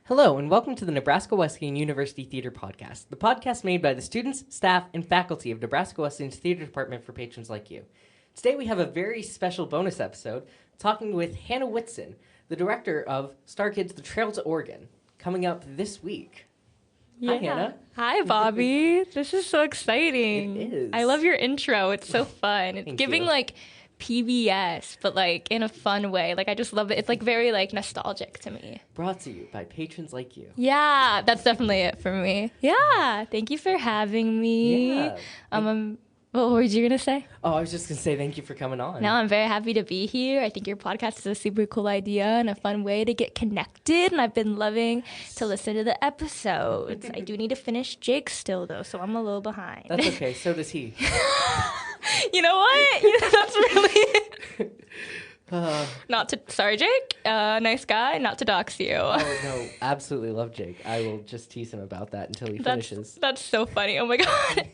Hello, and welcome to the Nebraska Wesleyan University Theater Podcast, the podcast made by the students, staff, and faculty of Nebraska Wesleyan's Theater Department for patrons like you. Today we have a very special bonus episode talking with Hannah Whitson, the director of Starkid's The Trail to Oregon, coming up this week. Yeah. Hi, Hannah. Hi, Bobby. This is so exciting. It is. I love your intro. It's so fun. It's Thank giving you. like PBS, but like in a fun way. Like I just love it. It's like very like nostalgic to me. Brought to you by patrons like you. Yeah, that's definitely it for me. Yeah, thank you for having me. Yeah. What were you gonna say? Oh, I was just going to say thank you for coming on. No, I'm very happy to be here. I think your podcast is a super cool idea and a fun way to get connected. And I've been loving to listen to the episodes. I do need to finish Jake still, though, so I'm a little behind. That's okay. So does he. You know what? That's really... Sorry, Jake. Nice guy. Not to dox you. Oh, no. Absolutely love Jake. I will just tease him about that until he finishes. That's so funny. Oh, my God.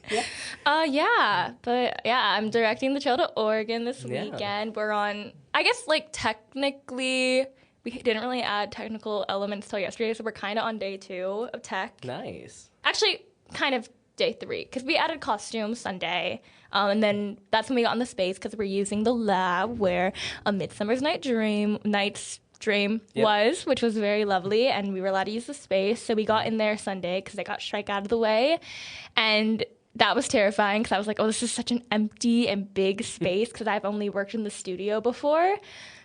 I'm directing The Trail to Oregon this weekend. We're on, I guess, like, technically, we didn't really add technical elements till yesterday, so we're kind of on day 2 of tech. Nice. Actually, kind of day 3, because we added costumes Sunday, and then that's when we got in the space, because we're using the lab where A Midsummer's Night's Dream was, which was very lovely, and we were allowed to use the space, so we got in there Sunday, because I got strike out of the way, and that was terrifying, because I was like, oh, this is such an empty and big space, because I've only worked in the studio before,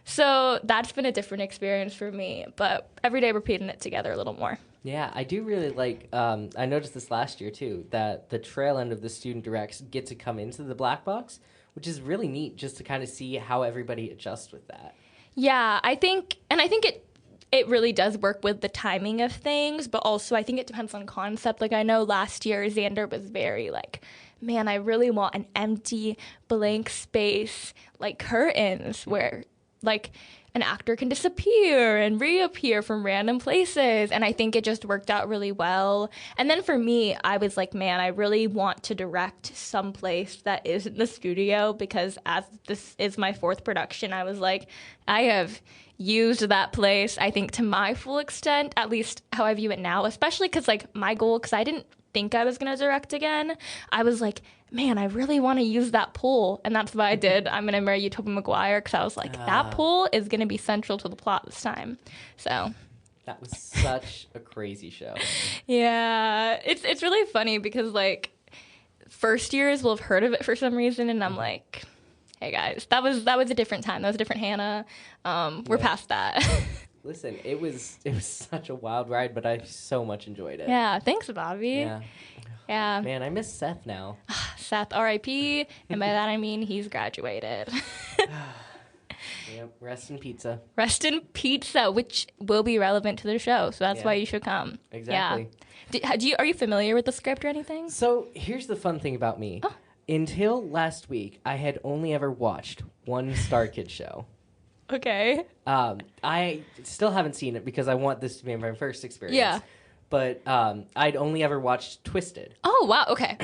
so that's been a different experience for me, but every day we're putting it together a little more. Yeah, I do really like, I noticed this last year too, that the trail end of the student directs get to come into the black box, which is really neat just to kind of see how everybody adjusts with that. Yeah, I think it really does work with the timing of things, but also I think it depends on concept. Like I know last year Xander was very like, man, I really want an empty blank space, like curtains where like an actor can disappear and reappear from random places. And I think it just worked out really well. And then for me, I was like, man, I really want to direct someplace that isn't the studio, because as this is my 4th production, I was like, I have used that place, I think, to my full extent, at least how I view it now, especially because like my goal, because I didn't think I was going to direct again, I was like, man, I really want to use that pool. And that's what I did. I'm going to marry Utopia McGuire, because I was like, that pool is going to be central to the plot this time. So that was such a crazy show. Yeah, it's really funny because like first years will have heard of it for some reason, and I'm like, hey guys, that was a different time. That was a different Hannah. We're past that. Listen, it was such a wild ride, but I so much enjoyed it. Yeah, thanks, Bobby. Yeah. Man, I miss Seth now. Seth, R.I.P. And by that I mean he's graduated. Yep, rest in pizza. Rest in pizza, which will be relevant to the show, so that's why you should come. Exactly. Yeah. Are you familiar with the script or anything? So here's the fun thing about me. Oh. Until last week, I had only ever watched one Starkid show. Okay. I still haven't seen it because I want this to be my first experience. Yeah. But I'd only ever watched Twisted. Oh, wow. Okay.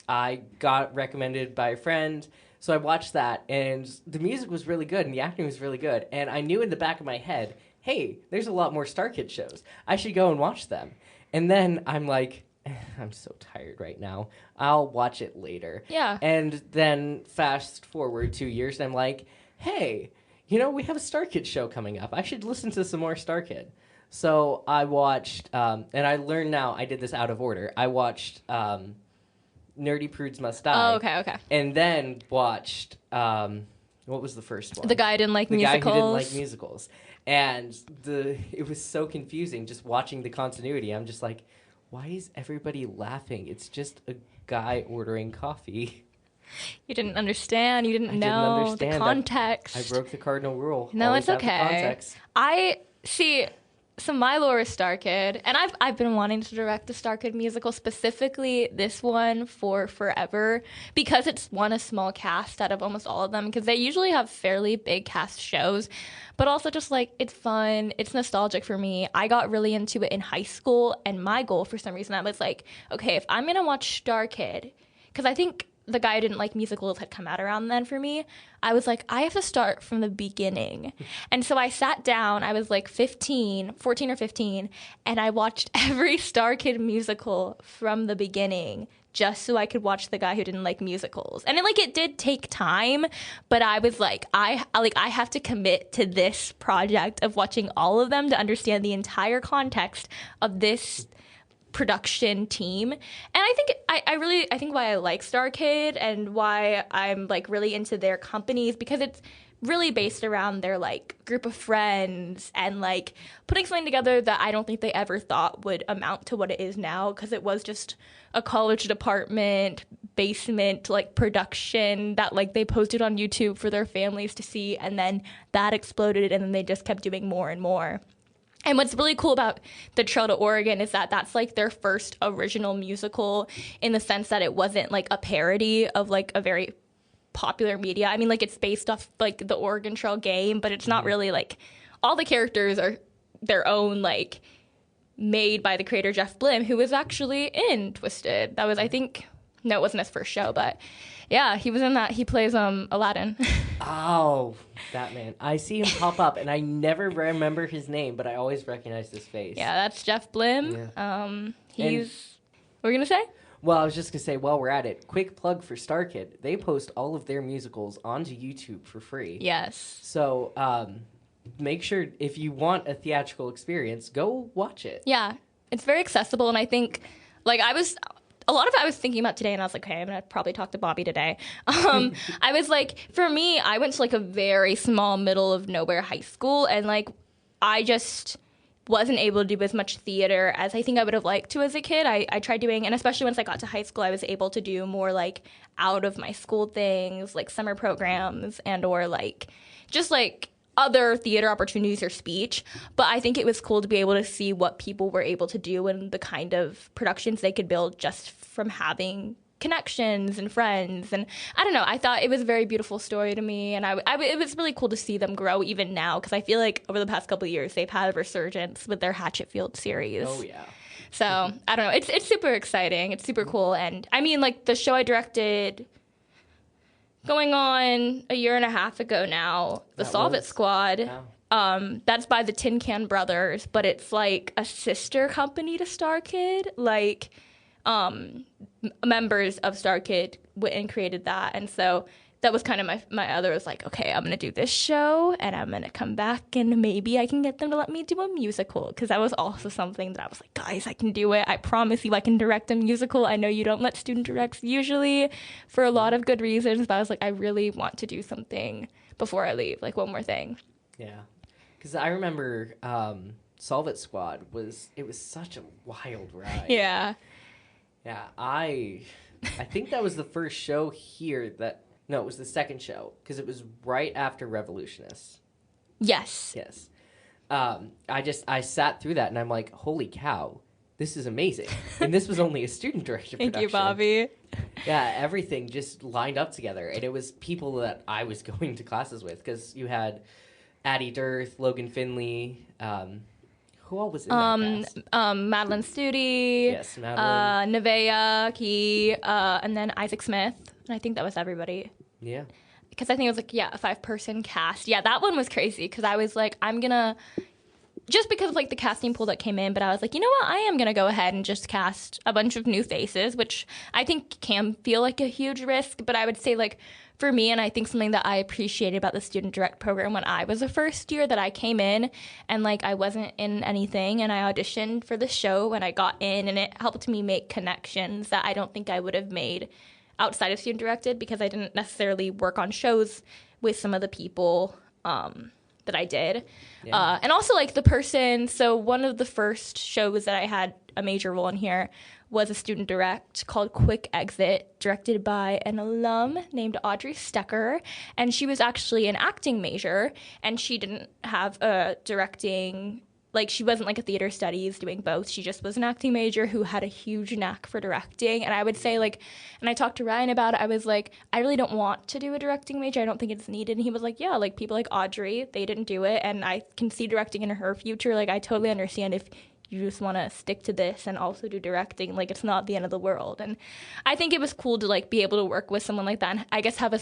I got recommended by a friend, so I watched that, and the music was really good, and the acting was really good, and I knew in the back of my head, hey, there's a lot more Starkid shows. I should go and watch them. And then I'm like, I'm so tired right now. I'll watch it later. Yeah. And then fast forward 2 years, and I'm like, hey, we have a Starkid show coming up. I should listen to some more Starkid. So I watched, and I learned now, I did this out of order. I watched Nerdy Prudes Must Die. Oh, okay. And then watched, what was the first one? The guy who didn't like musicals. The guy who didn't like musicals. And it was so confusing just watching the continuity. I'm just like, why is everybody laughing? It's just a guy ordering coffee. You didn't understand. You didn't know the context. I broke the cardinal rule. No, Always it's okay. have the context. I see. So my lore is Starkid, and I've been wanting to direct a Starkid musical, specifically this one for forever, because it's won a small cast out of almost all of them, because they usually have fairly big cast shows, but also just like it's fun, it's nostalgic for me. I got really into it in high school, and my goal for some reason I was like, okay, if I'm gonna watch Starkid, because I think The Guy Who Didn't Like Musicals had come out around then for me, I was like, I have to start from the beginning. And so I sat down, I was like 14 or 15, and I watched every Starkid musical from the beginning just so I could watch The Guy Who Didn't Like Musicals. And it did take time, but I was like, I have to commit to this project of watching all of them to understand the entire context of this production team. And I think I think why I like Starkid and why I'm like really into their companies, because it's really based around their like group of friends and like putting something together that I don't think they ever thought would amount to what it is now, because it was just a college department basement like production that like they posted on YouTube for their families to see, and then that exploded, and then they just kept doing more and more. And what's really cool about The Trail to Oregon is that that's like their first original musical, in the sense that it wasn't like a parody of like a very popular media. I mean, like it's based off like the Oregon Trail game, but it's not really like, all the characters are their own, like made by the creator Jeff Blim, who was actually in Twisted. That was, I think, no, it wasn't his first show, but yeah, he was in that. He plays Aladdin. Oh, that man. I see him pop up, and I never remember his name, but I always recognize his face. Yeah, that's Jeff Blim. Yeah. What were you going to say? Well, I was just going to say, while we're at it, quick plug for Starkid. They post all of their musicals onto YouTube for free. Yes. So make sure, if you want a theatrical experience, go watch it. Yeah, it's very accessible, and I think, like, a lot of it I was thinking about today, and I was like, okay, I'm going to probably talk to Bobby today. I was like, for me, I went to like a very small middle of nowhere high school, and like, I just wasn't able to do as much theater as I think I would have liked to as a kid. I tried doing, and especially once I got to high school, I was able to do more like out of my school things, like summer programs and or like just like other theater opportunities or speech. But I think it was cool to be able to see what people were able to do and the kind of productions they could build just from having connections and friends. And I don't know, I thought it was a very beautiful story to me, and it was really cool to see them grow even now, because I feel like over the past couple of years they've had a resurgence with their Hatchetfield series. Oh yeah. So I don't know, it's super exciting, it's super cool. And I mean, like, the show I directed going on a year and a half ago now, the Solve It Squad. Yeah. That's by the Tin Can Brothers, but it's like a sister company to Starkid. Like, members of Starkid went and created that, and so that was kind of my other was like, okay, I'm gonna do this show, and I'm gonna come back, and maybe I can get them to let me do a musical, because that was also something that I was like, guys, I can do it. I promise you, I can direct a musical. I know you don't let student directs usually for a lot of good reasons, but I was like, I really want to do something before I leave, like one more thing. Yeah, because I remember Solve It Squad was such a wild ride. Yeah. Yeah, I think that was the first show here no, it was the second show, because it was right after Revolutionists. Yes. Yes. I sat through that, and I'm like, holy cow, this is amazing. And this was only a student directed production. Thank you, Bobby. Yeah, everything just lined up together, and it was people that I was going to classes with, because you had Addie Dirth, Logan Finley, who all was in that cast? Madeline Studi. Yes, Madeline. Nevaeh, Key, and then Isaac Smith. And I think that was everybody. Yeah. Because I think it was like, a 5-person cast. Yeah, that one was crazy, because I was like, I'm going to, just because of like the casting pool that came in, but I was like, you know what, I am going to go ahead and just cast a bunch of new faces, which I think can feel like a huge risk. But I would say, like, for me, and I think something that I appreciated about the student direct program when I was a first year, that I came in and like I wasn't in anything, and I auditioned for the show, and I got in, and it helped me make connections that I don't think I would have made outside of student directed, because I didn't necessarily work on shows with some of the people that I did. Yeah. And also like the person, so one of the first shows that I had a major role in here was a student direct called Quick Exit, directed by an alum named Audrey Stecker. And she was actually an acting major, and she didn't have a directing, like, she wasn't like a theater studies doing both. She just was an acting major who had a huge knack for directing. And I would say, like, and I talked to Ryan about it, I was like, I really don't want to do a directing major. I don't think it's needed. And he was like, yeah, like, people like Audrey, they didn't do it, and I can see directing in her future. Like, I totally understand if you just want to stick to this and also do directing, like, it's not the end of the world. And I think it was cool to, like, be able to work with someone like that and I guess have a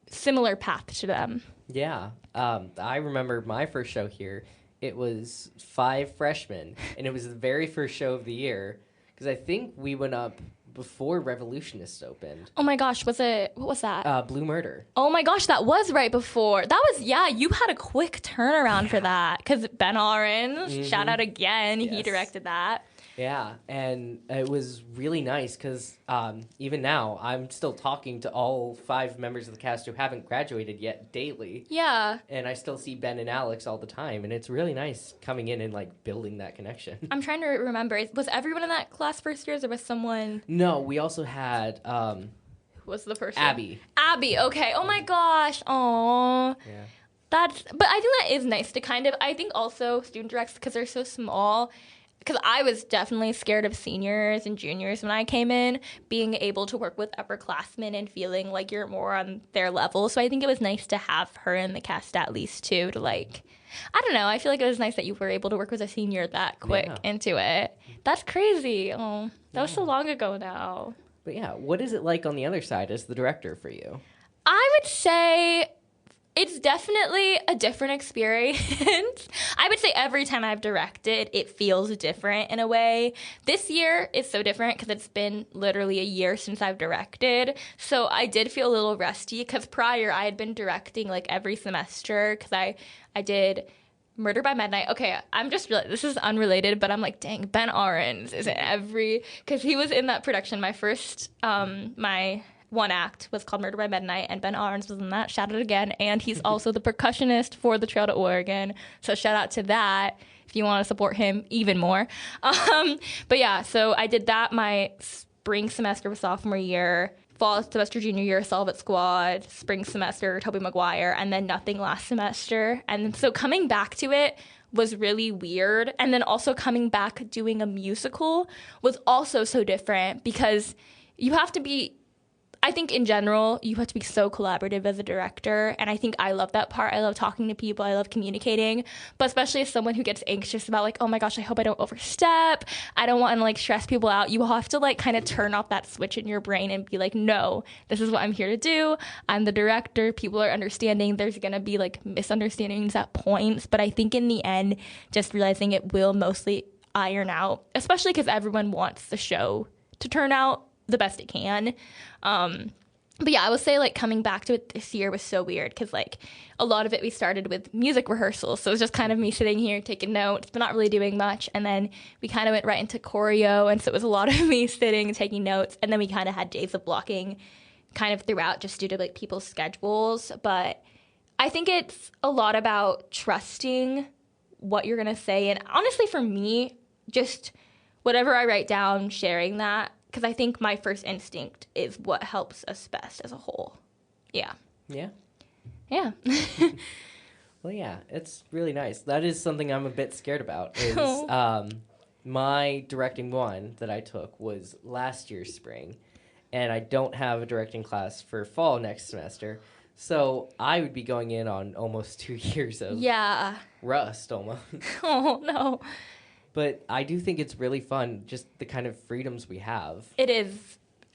similar path to them. Yeah. I remember my first show here. It was 5 freshmen, and it was the very first show of the year, because I think we went up before Revolutionists opened. Oh my gosh, what was that? Blue Murder. Oh my gosh, that was right before. That was, yeah, you had a quick turnaround for that, because Ben Ahrens, shout out again, Yes. he directed that. Yeah, and it was really nice because even now I'm still talking to all 5 members of the cast who haven't graduated yet daily. Yeah. And I still see Ben and Alex all the time, and it's really nice coming in and like building that connection. I'm trying to remember. Was everyone in that class first years, or was someone? No, we also had Who was the first? Abby. Abby. Okay. Oh my gosh. Aww. Yeah. But I think that is nice to kind of. I think also student directs, because they're so small. Because I was definitely scared of seniors and juniors when I came in, being able to work with upperclassmen and feeling like you're more on their level. So I think it was nice to have her in the cast at least, too, to like, I don't know. I feel like it was nice that you were able to work with a senior that quick into it. That's crazy. Oh, that was so long ago now. But yeah, what is it like on the other side as the director for you? I would say it's definitely a different experience. I would say every time I've directed, it feels different in a way. This year is so different because it's been literally a year since I've directed. So I did feel a little rusty because prior I had been directing like every semester because I did Murder by Midnight. Okay, I'm just realizing this is unrelated, but I'm like, dang, Ben Ahrens is in because he was in that production. My first, my one act was called Murder by Midnight, and Ben Ahrens was in that. Shout out again. And he's also the percussionist for the Trail to Oregon. So shout out to that if you want to support him even more. But yeah, so I did that my spring semester of sophomore year, fall semester junior year, Solvit Squad, spring semester, Tobey Maguire, and then nothing last semester. And so coming back to it was really weird. And then also coming back doing a musical was also so different because you have to be, I think in general, you have to be so collaborative as a director, and I think I love that part. I love talking to people. I love communicating, but especially as someone who gets anxious about like, oh my gosh, I hope I don't overstep. I don't want to like stress people out. You have to like kind of turn off that switch in your brain and be like, no, this is what I'm here to do. I'm the director. People are understanding. There's going to be like misunderstandings at points, but I think in the end, just realizing it will mostly iron out, especially because everyone wants the show to turn out the best it can. But yeah, I would say like coming back to it this year was so weird because like a lot of it we started with music rehearsals, so it was just kind of me sitting here taking notes but not really doing much, and then we kind of went right into choreo, and so it was a lot of me sitting and taking notes, and then we kind of had days of blocking kind of throughout just due to like people's schedules. But I think it's a lot about trusting what you're gonna say, and honestly for me, just whatever I write down, sharing that, because I think my first instinct is what helps us best as a whole. Yeah. Yeah. Yeah. Well, yeah, it's really nice. That is something I'm a bit scared about. Is my directing one that I took was last year's spring, and I don't have a directing class for fall next semester. So I would be going in on almost 2 years of rust almost. Oh, no. But I do think it's really fun, just the kind of freedoms we have. It is.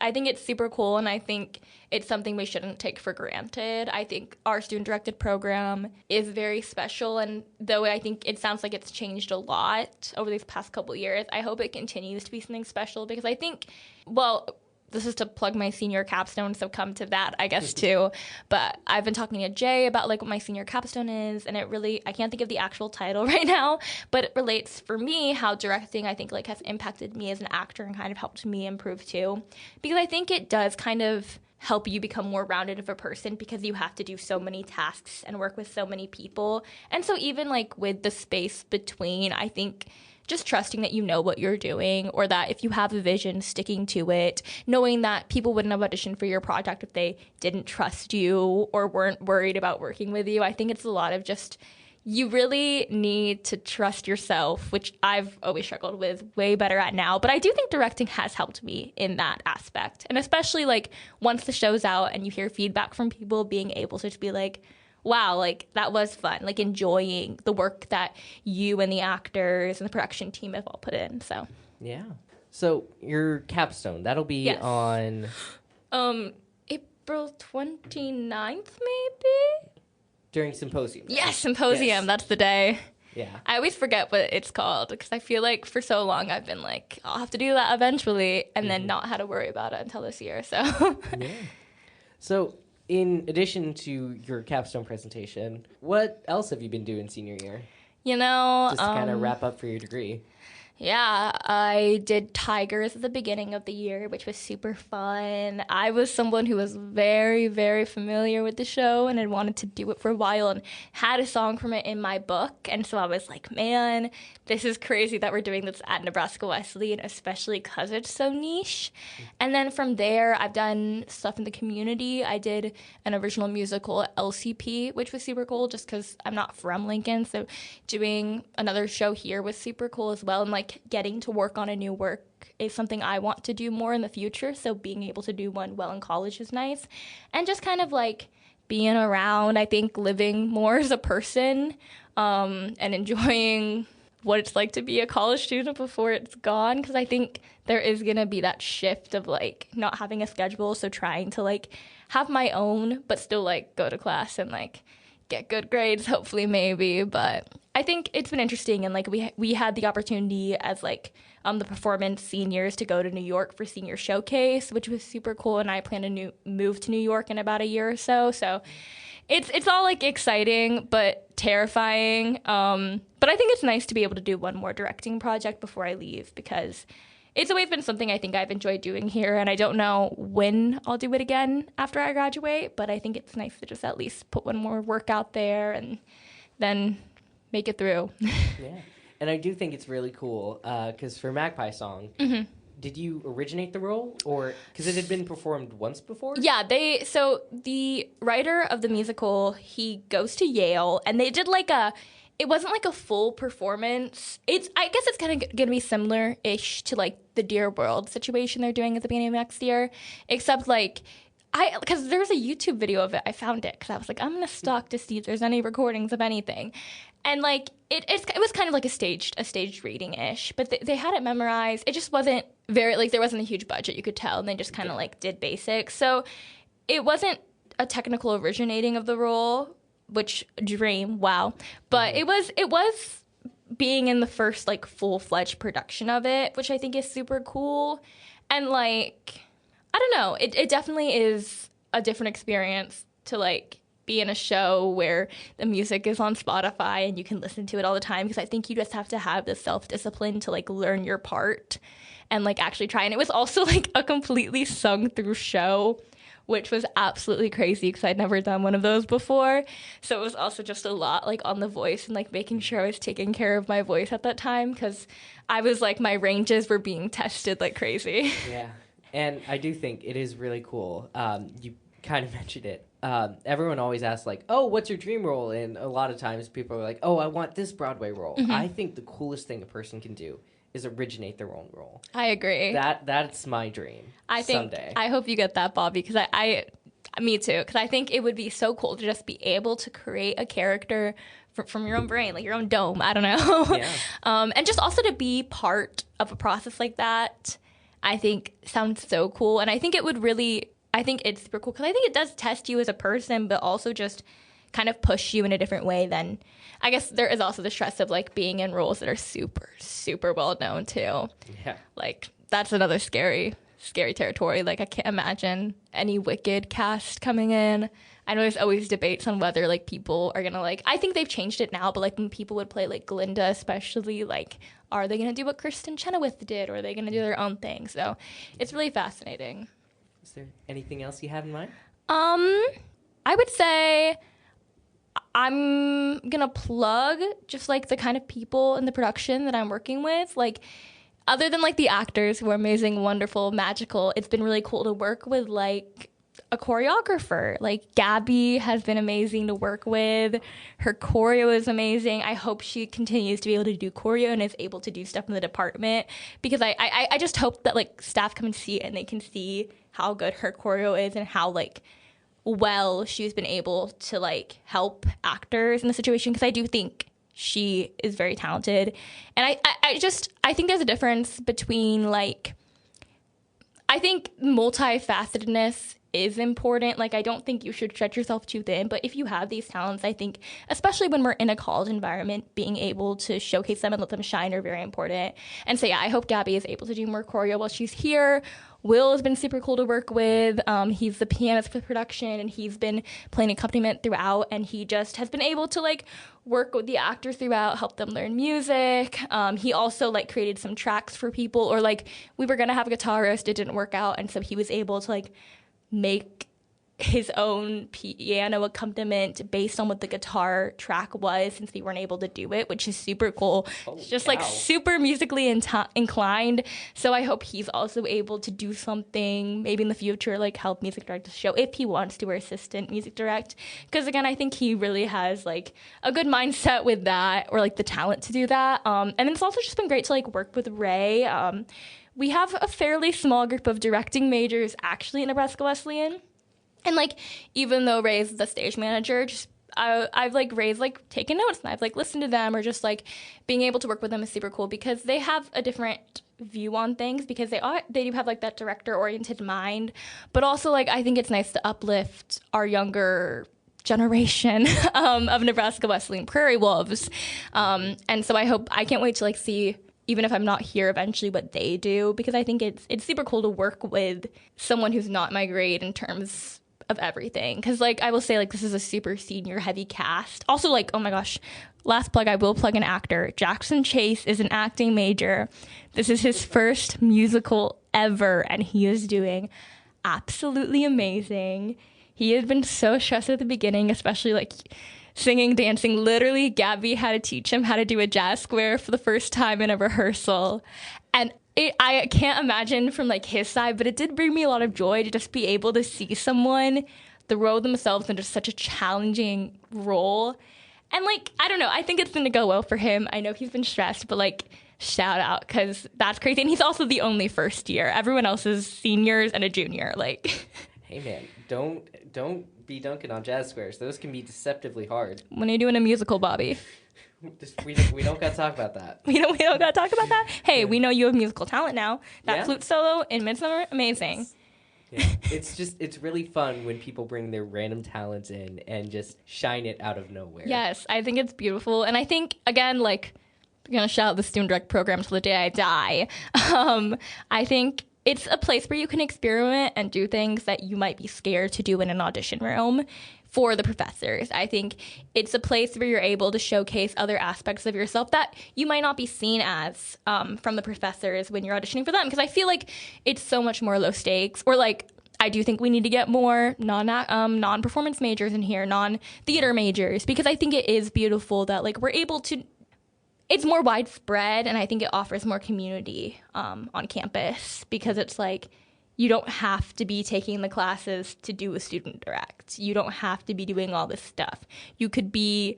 I think it's super cool, and I think it's something we shouldn't take for granted. I think our student-directed program is very special, and though I think it sounds like it's changed a lot over these past couple years, I hope it continues to be something special because I think, well, this is to plug my senior capstone, so come to that, I guess, too. But I've been talking to Jay about, like, what my senior capstone is, and it really, I can't think of the actual title right now, but it relates, for me, how directing, I think, like, has impacted me as an actor and kind of helped me improve, too. Because I think it does kind of help you become more rounded of a person because you have to do so many tasks and work with so many people. And so even, like, with the space between, I think just trusting that you know what you're doing, or that if you have a vision, sticking to it, knowing that people wouldn't have auditioned for your project if they didn't trust you or weren't worried about working with you. I think it's a lot of just, you really need to trust yourself, which I've always struggled with, way better at now. But I do think directing has helped me in that aspect. And especially like once the show's out and you hear feedback from people, being able to just be like, wow, like that was fun, like enjoying the work that you and the actors and the production team have all put in. So Yeah. So your capstone, that'll be Yes. on April 29th, maybe? during symposium. Yes, Symposium. Yes. That's the day. Yeah. I always forget what it's called because I feel like for so long I've been like, I'll have to do that eventually, and then not had to worry about it until this year. So Yeah. So in addition to your capstone presentation, what else have you been doing senior year? Just to kind of wrap up for your degree. Yeah, I did Tigers at the beginning of the year, which was super fun. I was someone who was very, very familiar with the show and had wanted to do it for a while and had a song from it in my book. And so I was like, man, this is crazy that we're doing this at Nebraska Wesleyan, especially because it's so niche. And then from there, I've done stuff in the community. I did an original musical at LCP, which was super cool just because I'm not from Lincoln. So doing another show here was super cool as well. And like getting to work on a new work is something I want to do more in the future. So being able to do one while in college is nice. And just kind of like being around, I think living more as a person and enjoying what it's like to be a college student before it's gone. Because I think there is going to be that shift of like not having a schedule. So trying to like have my own, but still like go to class and like get good grades, hopefully, maybe. But I think it's been interesting, and like we had the opportunity as like the performance seniors to go to New York for senior showcase, which was super cool. And I plan to move to New York in about a year or so. So it's all like exciting but terrifying. But I think it's nice to be able to do one more directing project before I leave because it's always been something I think I've enjoyed doing here, and I don't know when I'll do it again after I graduate, but I think it's nice to just at least put one more work out there and then make it through. Yeah. And I do think it's really cool because for Magpie Song, did you originate the role, or because it had been performed once before? Yeah, so the writer of the musical, he goes to Yale, and they did like it wasn't like a full performance. I guess it's kind of going to be similar-ish to like the Dear World situation they're doing at the beginning of next year, except like because there was a YouTube video of it. I found it because I was like, I'm going to stalk to see if there's any recordings of anything. And like it was kind of like a staged reading-ish, but they had it memorized. It just wasn't very like there wasn't a huge budget, you could tell, and they just kind of like did basics. So it wasn't a technical originating of the role, which dream, wow. But it was being in the first like full-fledged production of it, which I think is super cool. And like I don't know, it definitely is a different experience to like be in a show where the music is on Spotify and you can listen to it all the time, because I think you just have to have the self-discipline to like learn your part and like actually try. And it was also like a completely sung through show, which was absolutely crazy because I'd never done one of those before. So it was also just a lot like on the voice and like making sure I was taking care of my voice at that time, because I was like my ranges were being tested like crazy. Yeah. And I do think it is really cool. You kind of mentioned it. Everyone always asks, like, oh, what's your dream role? And a lot of times people are like, oh, I want this Broadway role. I think the coolest thing a person can do is originate their own role. I agree. That's my dream. Someday. I hope you get that, Bobby, because me too, because I think it would be so cool to just be able to create a character from your own brain, like your own dome. I don't know. Yeah. And just also to be part of a process like that, I think sounds so cool. And I think I think it's super cool because I think it does test you as a person, but also just kind of push you in a different way than, I guess there is also the stress of like being in roles that are super, super well known too. Yeah. Like that's another scary territory. Like I can't imagine any Wicked cast coming in. I know there's always debates on whether like people are gonna like, I think they've changed it now, but like when people would play like Glinda especially, like are they gonna do what Kristen Chenoweth did, or are they gonna do their own thing? So it's really fascinating. Is there anything else you have in mind? I would say I'm gonna plug just like the kind of people in the production that I'm working with. Like other than like the actors who are amazing, wonderful, magical, it's been really cool to work with like a choreographer. Like Gabby has been amazing to work with. Her choreo is amazing. I hope she continues to be able to do choreo and is able to do stuff in the department, because I just hope that like staff come and see it and they can see how good her choreo is and how like well she's been able to like help actors in the situation, because I do think she is very talented. And I think there's a difference between like, I think multifacetedness is important. Like, I don't think you should stretch yourself too thin, but if you have these talents, I think, especially when we're in a college environment, being able to showcase them and let them shine are very important. And so, yeah, I hope Gabby is able to do more choreo while she's here. Will has been super cool to work with. He's the pianist for the production, and he's been playing accompaniment throughout, and he just has been able to, like, work with the actors throughout, help them learn music. He also, like, created some tracks for people, or, like, we were going to have a guitarist, it didn't work out, and so he was able to, like, make his own piano accompaniment based on what the guitar track was, since we weren't able to do it, which is super cool. It's just like super musically inclined. So I hope he's also able to do something maybe in the future, like help music direct the show if he wants to, or assistant music direct. Because again, I think he really has like a good mindset with that, or like the talent to do that. And then it's also just been great to like work with Ray. We have a fairly small group of directing majors actually at Nebraska Wesleyan. And, like, even though Ray's the stage manager, just I've, like, Ray's, like, taken notes, and I've, like, listened to them, or just, like, being able to work with them is super cool, because they have a different view on things, because they do have, like, that director-oriented mind. But also, like, I think it's nice to uplift our younger generation of Nebraska Wesleyan Prairie Wolves. And so I can't wait to, like, see, even if I'm not here eventually, what they do, because I think it's super cool to work with someone who's not my grade in terms of everything. Because, like, I will say, like, this is a super senior heavy cast. Also, like, oh my gosh, last plug, I will plug an actor. Jackson Chase is an acting major. This is his first musical ever, and he is doing absolutely amazing. He had been so stressed at the beginning, especially, like, singing, dancing. Literally, Gabby had to teach him how to do a jazz square for the first time in a rehearsal. And I can't imagine from, like, his side, but it did bring me a lot of joy to just be able to see someone throw themselves into such a challenging role. And, like, I don't know, I think it's going to go well for him. I know he's been stressed, but, like, shout out, because that's crazy. And he's also the only first year. Everyone else is seniors and a junior. Like, hey, man, don't be dunking on jazz squares. Those can be deceptively hard. When you're doing a musical, Bobby. We don't got to talk about that. We don't got to talk about that? Hey, we know you have musical talent now. That flute solo in Midsummer, amazing. Yeah. It's really fun when people bring their random talents in and just shine it out of nowhere. Yes, I think it's beautiful. And I think, again, like, I'm going to shout out the student direct program till the day I die. I think it's a place where you can experiment and do things that you might be scared to do in an audition room for the professors. I think it's a place where you're able to showcase other aspects of yourself that you might not be seen as from the professors when you're auditioning for them. Because I feel like it's so much more low stakes. Or, like, I do think we need to get more non-performance majors in here, non-theater majors, because I think it is beautiful that, like, we're able to, it's more widespread, and I think it offers more community on campus, because it's like, you don't have to be taking the classes to do a student direct. You don't have to be doing all this stuff. You could be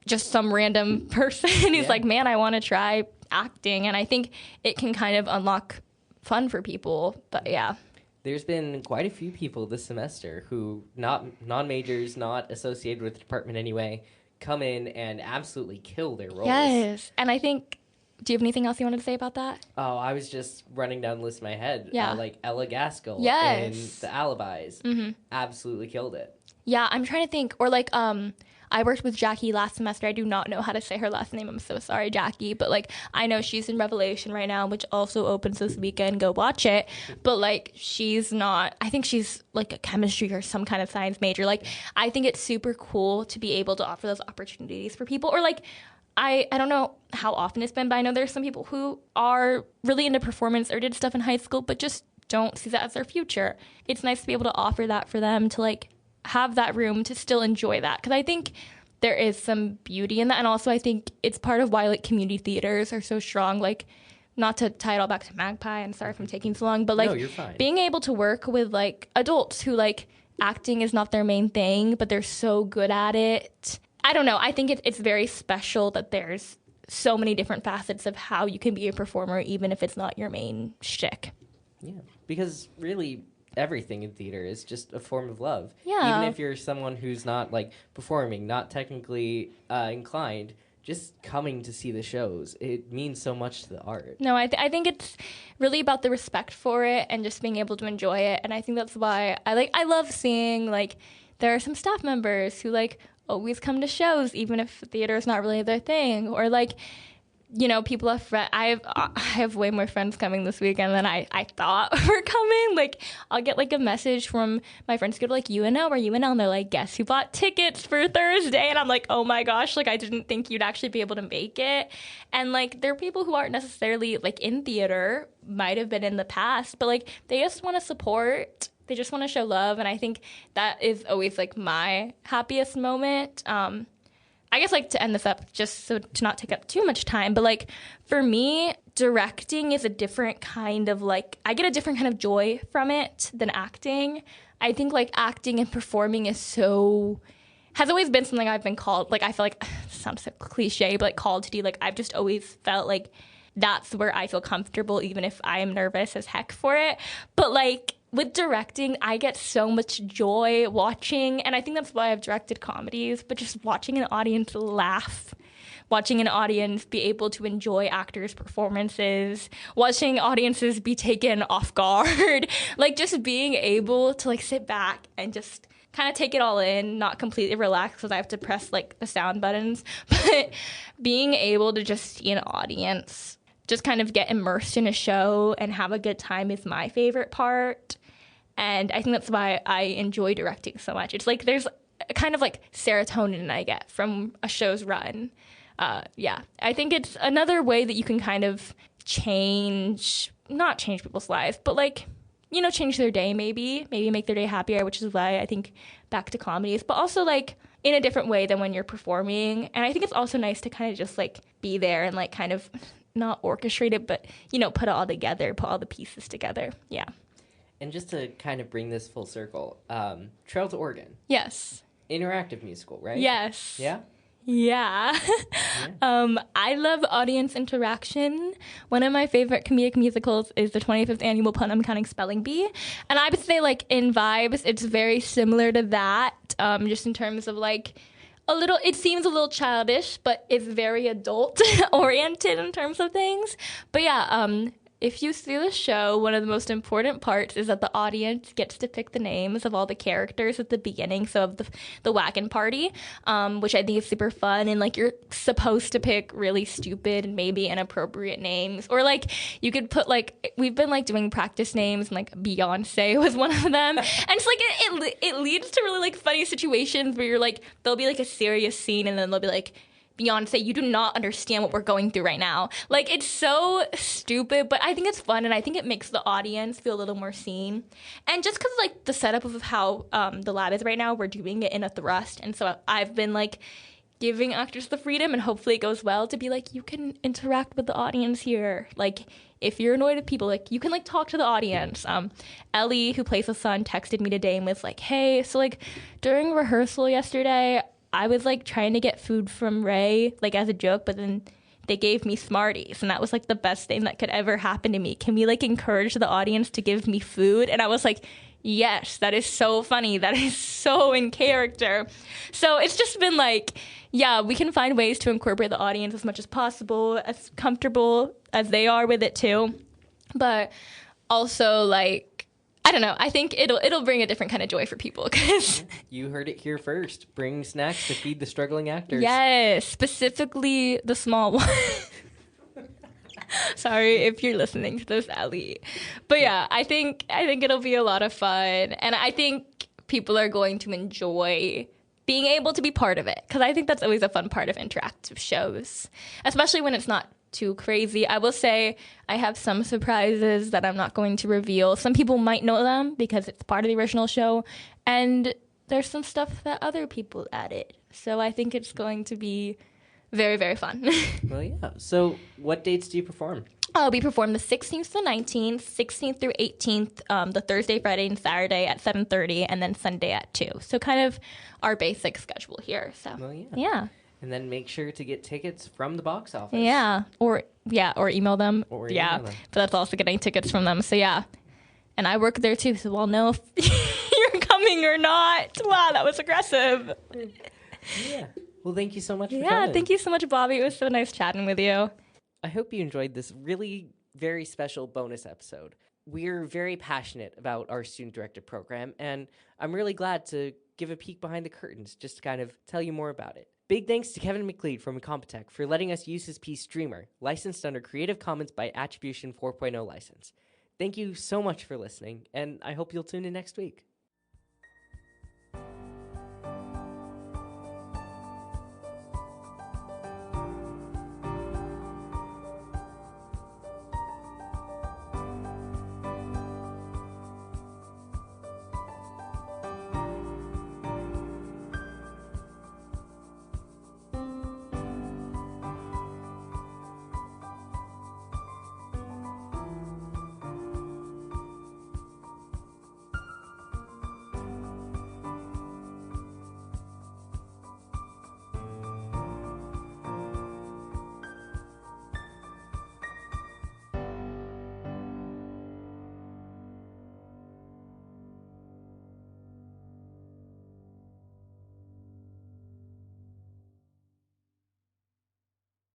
just some random person who's like, man, I want to try acting. And I think it can kind of unlock fun for people. But yeah. There's been quite a few people this semester who, non-majors, not associated with the department anyway, come in and absolutely kill their roles. Yes. And I think, do you have anything else you wanted to say about that? Oh, I was just running down the list in my head. Yeah. Like Ella Gaskell in The Alibis. Mm-hmm. Absolutely killed it. Yeah, I'm trying to think. Or, like, I worked with Jackie last semester. I do not know how to say her last name. I'm so sorry, Jackie. But, like, I know she's in Revelation right now, which also opens this weekend. Go watch it. But, like, she's not, I think she's, like, a chemistry or some kind of science major. Like, I think it's super cool to be able to offer those opportunities for people. Or, like, I don't know how often it's been, but I know there's some people who are really into performance or did stuff in high school, but just don't see that as their future. It's nice to be able to offer that for them, to, like, have that room to still enjoy that. Because I think there is some beauty in that. And also I think it's part of why, like, community theaters are so strong. Like, not to tie it all back to Magpie, I'm sorry if I'm taking so long, but, like, no, you're fine. Being able to work with, like, adults who, like, acting is not their main thing, but they're so good at it. I don't know. I think it's very special that there's so many different facets of how you can be a performer, even if it's not your main shtick. Yeah, because really, everything in theater is just a form of love. Yeah. Even if you're someone who's not like performing, not technically inclined, just coming to see the shows, it means so much to the art. No, I think it's really about the respect for it and just being able to enjoy it. And I think that's why I love seeing, like, there are some staff members who, like, always come to shows, even if theater is not really their thing. Or, like, you know, people have I have way more friends coming this weekend than I thought were coming. Like, I'll get, like, a message from my friends who go to, like, UNO or UNL, and they're like, guess who bought tickets for Thursday? And I'm like, oh my gosh, like, I didn't think you'd actually be able to make it. And, like, there are people who aren't necessarily, like, in theater, might have been in the past, but, like, they just want to support. They just want to show love, and I think that is always, like, my happiest moment. I guess, like, to end this up, just so to not take up too much time, but, like, for me, directing is a different kind of, like, I get a different kind of joy from it than acting. I think, like, acting and performing has always been something I've been called, like, I feel like, it sounds so cliche, but, like, called to do. Like, I've just always felt like that's where I feel comfortable, even if I am nervous as heck for it. But, like, with directing, I get so much joy watching, and I think that's why I've directed comedies, but just watching an audience laugh, watching an audience be able to enjoy actors' performances, watching audiences be taken off guard, like, just being able to, like, sit back and just kind of take it all in, not completely relax because I have to press, like, the sound buttons, but being able to just see an audience just kind of get immersed in a show and have a good time is my favorite part. And I think that's why I enjoy directing so much. It's like there's a kind of like serotonin I get from a show's run. Yeah, I think it's another way that you can kind of not change people's lives, but, like, you know, change their day maybe make their day happier, which is why I think back to comedies, but also, like, in a different way than when you're performing. And I think it's also nice to kind of just, like, be there and, like, kind of not orchestrate it, but, you know, put it all together, put all the pieces together. Yeah. And just to kind of bring this full circle, Trail to Oregon. Yes. Interactive musical, right? Yes. Yeah? Yeah. I love audience interaction. One of my favorite comedic musicals is the 25th annual Pun I'm Counting Spelling Bee. And I would say, like, in vibes, it's very similar to that, just in terms of, like, it seems a little childish, but it's very adult oriented in terms of things. But yeah, if you see the show, one of the most important parts is that the audience gets to pick the names of all the characters at the beginning, so of the wagon party, which I think is super fun. And, like, you're supposed to pick really stupid and maybe inappropriate names, or, like, you could put, like, we've been, like, doing practice names, and, like, Beyonce was one of them, and it's like it leads to really, like, funny situations where you're like, there'll be, like, a serious scene, and then they'll be like, Beyonce, you do not understand what we're going through right now. Like, it's so stupid, but I think it's fun, and I think it makes the audience feel a little more seen. And just because, like, the setup of how the lab is right now, we're doing it in a thrust, and so I've been, like, giving actors the freedom, and hopefully it goes well, to be like, you can interact with the audience here. Like, if you're annoyed at people, like, you can, like, talk to the audience. Ellie, who plays the son, texted me today and was like, hey, so, like, during rehearsal yesterday, I was, like, trying to get food from Ray, like, as a joke, but then they gave me Smarties, and that was, like, the best thing that could ever happen to me. Can we, like, encourage the audience to give me food? And I was like, yes, that is so funny. That is so in character. So it's just been, like, yeah, we can find ways to incorporate the audience as much as possible, as comfortable as they are with it, too. But also, like, I don't know. I think it'll bring a different kind of joy for people. Cause you heard it here first. Bring snacks to feed the struggling actors. Yes, specifically the small one. Sorry if you're listening to this, Ellie. But yeah, I think it'll be a lot of fun, and I think people are going to enjoy being able to be part of it, because I think that's always a fun part of interactive shows, especially when it's not too crazy. I will say I have some surprises that I'm not going to reveal. Some people might know them because it's part of the original show, and there's some stuff that other people added. So I think it's going to be very, very fun. Well, yeah. So what dates do you perform? We perform the 16th to 19th, 16th through 18th, the Thursday, Friday, and Saturday at 7:30, and then Sunday at 2. So kind of our basic schedule here. So, well, yeah. And then make sure to get tickets from the box office. Yeah, or email them. Or email them. But that's also getting tickets from them. So yeah, And I work there too, so I'll know if you're coming or not. Wow, that was aggressive. Yeah. Well, thank you so much for Yeah, coming. thank you so much, Bobby. It was so nice chatting with you. I hope you enjoyed this really very special bonus episode. We're very passionate about our student-directed program, and I'm really glad to give a peek behind the curtains just to kind of tell you more about it. Big thanks to Kevin MacLeod from Incompetech for letting us use his piece Streamer, licensed under Creative Commons by Attribution 4.0 license. Thank you so much for listening, and I hope you'll tune in next week.